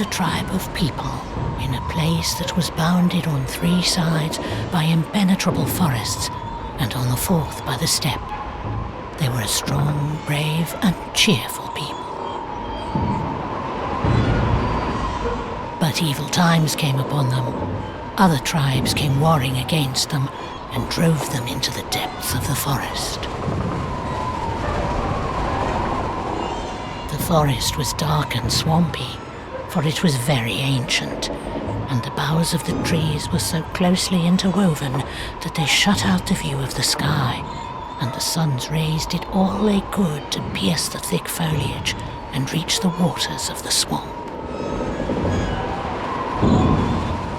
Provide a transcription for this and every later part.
lived a tribe of people in a place that was bounded on 3 sides by impenetrable forests, and on the 4th by the steppe. They were a strong, brave, and cheerful people. But evil times came upon them. Other tribes came warring against them and drove them into the depths of the forest. The forest was dark and swampy, for it was very ancient, and the boughs of the trees were so closely interwoven that they shut out the view of the sky, and the sun's rays did all they could to pierce the thick foliage and reach the waters of the swamp.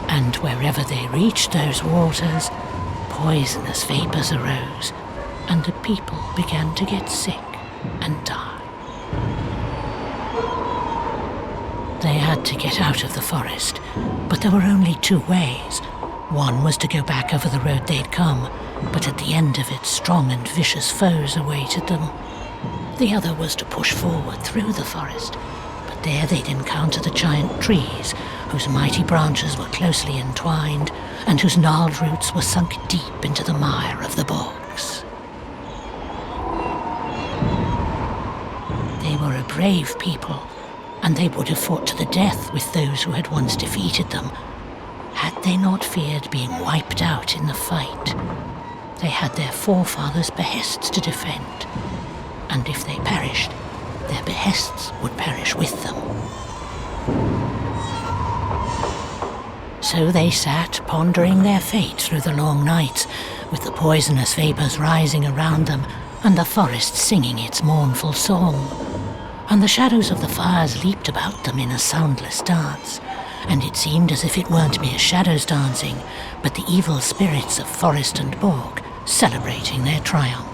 And wherever they reached those waters, poisonous vapors arose, and the people began to get sick and die. They had to get out of the forest, but there were only 2 ways. One was to go back over the road they'd come, but at the end of it strong and vicious foes awaited them. The other was to push forward through the forest, but there they'd encounter the giant trees, whose mighty branches were closely entwined, and whose gnarled roots were sunk deep into the mire of the bogs. They were a brave people, and they would have fought to the death with those who had once defeated them, had they not feared being wiped out in the fight. They had their forefathers' behests to defend, and if they perished, their behests would perish with them. So they sat pondering their fate through the long nights, with the poisonous vapors rising around them and the forest singing its mournful song. And the shadows of the fires leaped about them in a soundless dance, and it seemed as if it weren't mere shadows dancing, but the evil spirits of forest and bog celebrating their triumph.